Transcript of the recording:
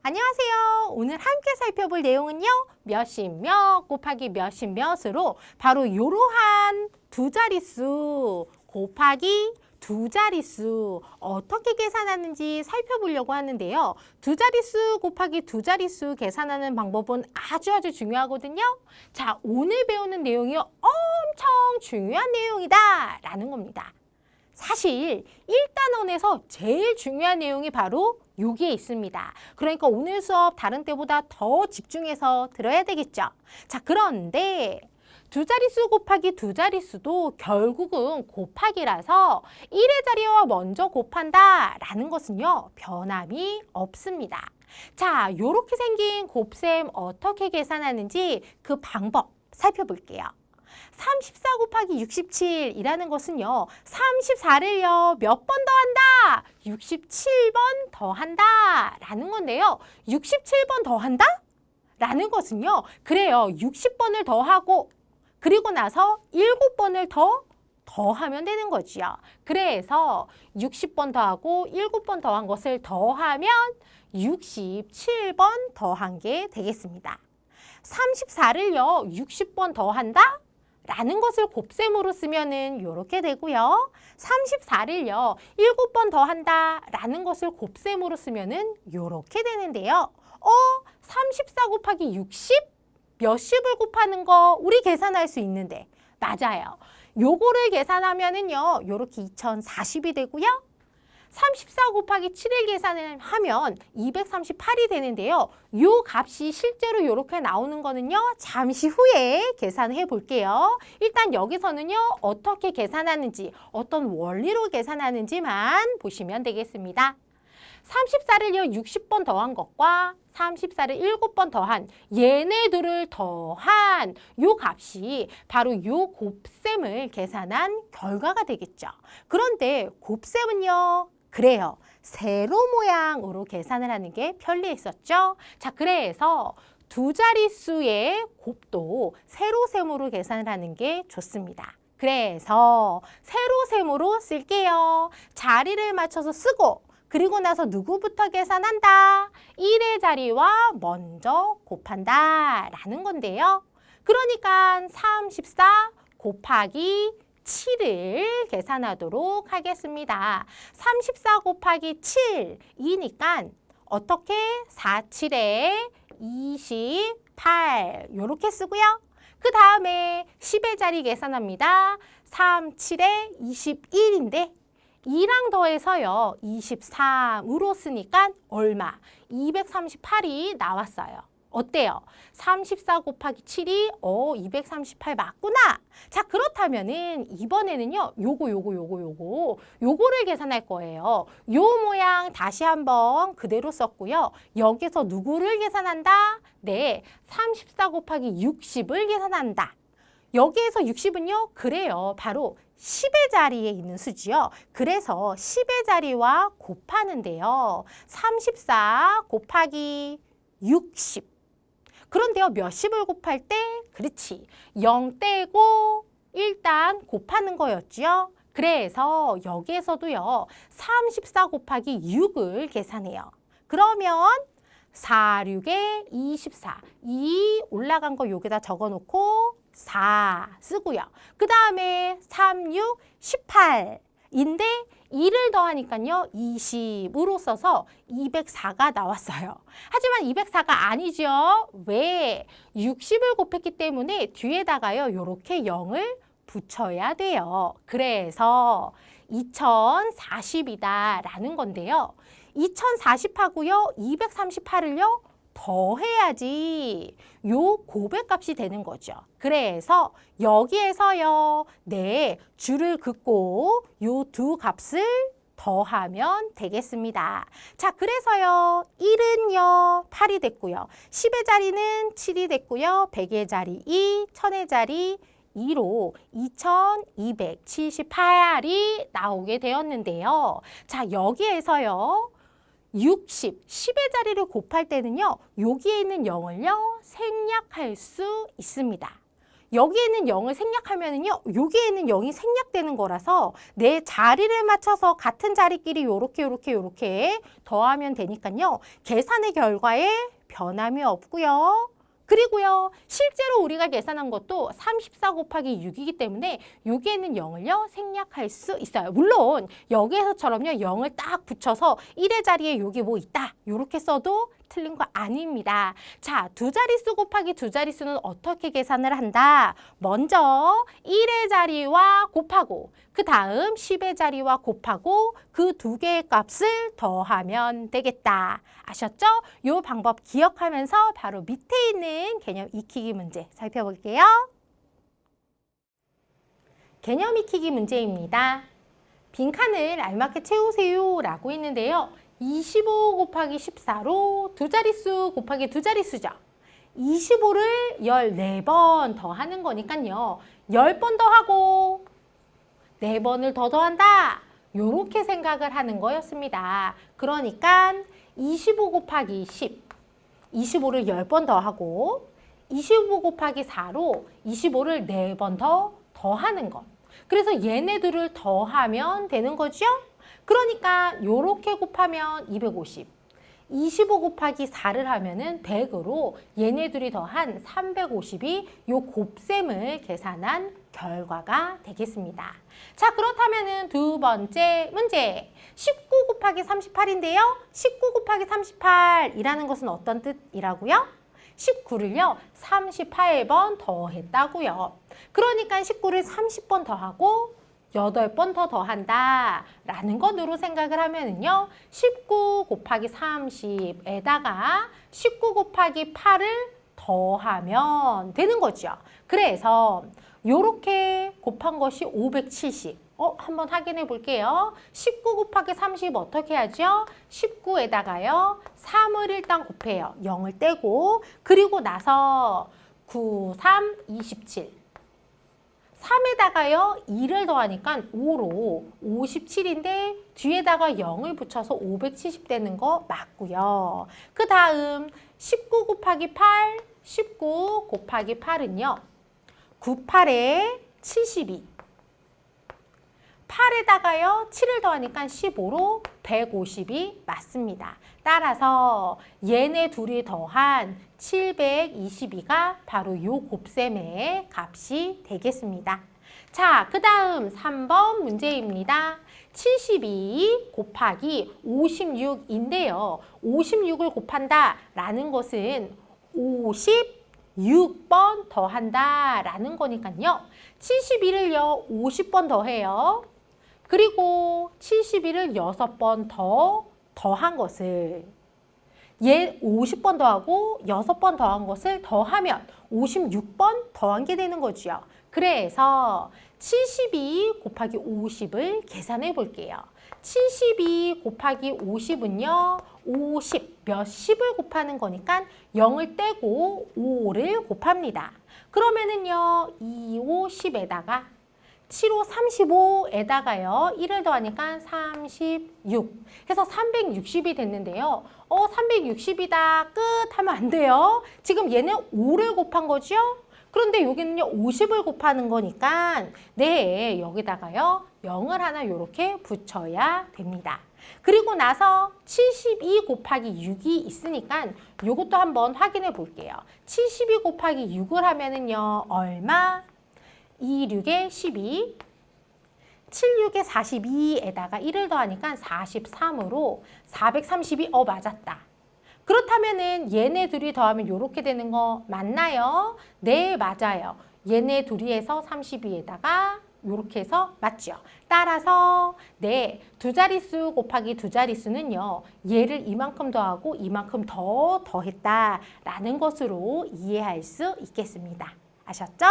안녕하세요. 오늘 함께 살펴볼 내용은요. 몇십 몇 곱하기 몇십 몇으로 바로 이러한 두 자릿수 곱하기 두 자릿수 어떻게 계산하는지 살펴보려고 하는데요. 두 자릿수 곱하기 두 자릿수 계산하는 방법은 아주 중요하거든요. 자, 오늘 배우는 내용이 엄청 중요한 내용이다 라는 겁니다. 사실 1단원에서 제일 중요한 내용이 바로 여기에 있습니다. 그러니까 오늘 수업 다른 때보다 더 집중해서 들어야 되겠죠. 자, 그런데 두 자릿수 곱하기 두 자릿수도 결국은 곱하기라서 1의 자리와 먼저 곱한다 라는 것은요, 변함이 없습니다. 자, 이렇게 생긴 곱셈 어떻게 계산하는지 그 방법 살펴볼게요. 34 곱하기 67이라는 것은요. 34를요. 몇 번 더한다? 67번 더한다 라는 건데요. 67번 더한다? 라는 것은요. 그래요. 60번을 더하고 그리고 나서 7번을 더하면 되는 거지요. 그래서 60번 더하고 7번 더한 것을 더하면 67번 더한 게 되겠습니다. 34를요. 60번 더한다? 라는 것을 곱셈으로 쓰면은 이렇게 되고요. 34를요. 7번 더한다 라는 것을 곱셈으로 쓰면은 이렇게 되는데요. 34 곱하기 60? 몇십을 곱하는 거 우리 계산할 수 있는데 맞아요. 요거를 계산하면은요. 이렇게 2040이 되고요. 34 곱하기 7을 계산을 하면 238이 되는데요. 요 값이 실제로 이렇게 나오는 거는요. 잠시 후에 계산해 볼게요. 일단 여기서는요. 어떻게 계산하는지, 어떤 원리로 계산하는지만 보시면 되겠습니다. 34를요. 60번 더한 것과 34를 7번 더한 얘네들을 더한 요 값이 바로 요 곱셈을 계산한 결과가 되겠죠. 그런데 곱셈은요. 그래요. 세로 모양으로 계산을 하는 게 편리했었죠. 자, 그래서 두 자릿수의 곱도 세로셈으로 계산을 하는 게 좋습니다. 그래서 세로셈으로 쓸게요. 자리를 맞춰서 쓰고 그리고 나서 누구부터 계산한다? 1의 자리와 먼저 곱한다 라는 건데요. 그러니까 34 곱하기 7을 계산하도록 하겠습니다. 34 곱하기 7이니까 어떻게? 4, 7에 28 이렇게 쓰고요. 그 다음에 10의 자리 계산합니다. 3, 7에 21인데 2랑 더해서요. 23으로 쓰니까 얼마? 238이 나왔어요. 어때요? 34 곱하기 7이 238 맞구나. 자, 그렇다면은 이번에는요. 요거를 계산할 거예요. 요 모양 다시 한번 그대로 썼고요. 여기서 누구를 계산한다? 네, 34 곱하기 60을 계산한다. 여기에서 60은요. 그래요. 바로 10의 자리에 있는 수지요. 그래서 10의 자리와 곱하는데요. 34 곱하기 60. 그런데요. 몇십을 곱할 때? 그렇지. 0 떼고 일단 곱하는 거였죠. 그래서 여기에서도요. 34 곱하기 6을 계산해요. 그러면 4, 6에 24. 2 올라간 거 여기다 적어놓고 4 쓰고요. 그 다음에 3, 6, 18인데 2를 더하니까요. 20으로 써서 204가 나왔어요. 하지만 204가 아니죠. 왜? 60을 곱했기 때문에 뒤에다가요. 이렇게 0을 붙여야 돼요. 그래서 2040이다 라는 건데요. 2040하고요. 238을요. 더해야지 요 고백값이 되는 거죠. 그래서 여기에서요. 네, 줄을 긋고 요 두 값을 더하면 되겠습니다. 자, 그래서요. 1은요. 8이 됐고요. 10의 자리는 7이 됐고요. 100의 자리 2, 1000의 자리 2로 2278이 나오게 되었는데요. 자, 여기에서요. 60, 10의 자리를 곱할 때는요. 여기에 있는 0을요. 생략할 수 있습니다. 여기에는 0을 생략하면은요, 여기에는 0이 생략되는 거라서 내 자리를 맞춰서 같은 자리끼리 요렇게 더하면 되니까요. 계산의 결과에 변함이 없고요. 그리고요, 실제로 우리가 계산한 것도 34 곱하기 6이기 때문에 여기에는 0을요, 생략할 수 있어요. 물론 여기에서처럼요, 0을 딱 붙여서 1의 자리에 여기 뭐 있다, 요렇게 써도 틀린 거 아닙니다. 자, 두 자릿수 곱하기 두 자릿수는 어떻게 계산을 한다? 먼저 1의 자리와 곱하고 그 다음 10의 자리와 곱하고 그 두 개의 값을 더하면 되겠다. 아셨죠? 이 방법 기억하면서 바로 밑에 있는 개념 익히기 문제 살펴볼게요. 개념 익히기 문제입니다. 빈칸을 알맞게 채우세요 라고 했는데요. 25 곱하기 14로 두 자릿수 곱하기 두 자릿수죠. 25를 14번 더하는 거니까요. 10번 더하고 4번을 더 더한다. 요렇게 생각을 하는 거였습니다. 그러니까 25 곱하기 10, 25를 10번 더하고 25 곱하기 4로 25를 4번 더 더하는 것. 그래서 얘네 둘을 더하면 되는 거죠? 그러니까 요렇게 곱하면 250, 25 곱하기 4를 하면은 100으로 얘네 둘이 더한 350이 요 곱셈을 계산한 결과가 되겠습니다. 자, 그렇다면은 두 번째 문제. 19 곱하기 38인데요. 19 곱하기 38이라는 것은 어떤 뜻이라고요? 19를요, 38번 더했다고요. 그러니까 19를 30번 더하고 8번 더 더한다 라는 것으로 생각을 하면은요, 19 곱하기 30에다가 19 곱하기 8을 더하면 되는 거죠. 그래서 요렇게 곱한 것이 570. 한번 확인해 볼게요. 19 곱하기 30 어떻게 하죠? 19에다가요, 3을 일단 곱해요. 0을 떼고, 그리고 나서 9, 3, 27. 3에다가요, 2를 더하니까 5로 57인데 뒤에다가 0을 붙여서 570 되는 거 맞고요. 그 다음 19 곱하기 8, 19 곱하기 8은요. 98에 72. 8에다가요, 7을 더하니까 15로 150이 맞습니다. 따라서 얘네 둘이 더한 722가 바로 요 곱셈의 값이 되겠습니다. 자, 그 다음 3번 문제입니다. 72 곱하기 56인데요. 56을 곱한다 라는 것은 56번 더한다 라는 거니까요. 71을요, 50번 더해요. 그리고 71을 6번 더한 것을 얘 50번 더하고 6번 더한 것을 더하면 56번 더한 게 되는 거죠. 그래서 72 곱하기 50을 계산해 볼게요. 72 곱하기 50은요. 50 몇십을 곱하는 거니까 0을 떼고 5를 곱합니다. 그러면은요. 2, 5, 10에다가 7, 5, 35에다가요. 1을 더하니까 36 해서 360이 됐는데요. 360이다 끝 하면 안 돼요. 지금 얘는 5를 곱한 거죠. 그런데 여기는요 50을 곱하는 거니까 네, 여기다가요 0을 하나 이렇게 붙여야 됩니다. 그리고 나서 72 곱하기 6이 있으니까 이것도 한번 확인해 볼게요. 72 곱하기 6을 하면은요 얼마? 2, 6에 12, 7, 6에 42에다가 1을 더하니까 43으로 432, 맞았다. 그렇다면은 얘네 둘이 더하면 이렇게 되는 거 맞나요? 네, 맞아요. 얘네 둘이 해서 32에다가 이렇게 해서 맞죠. 따라서 네, 두 자릿수 곱하기 두 자릿수는요. 얘를 이만큼 더하고 이만큼 더했다라는 것으로 이해할 수 있겠습니다. 아셨죠?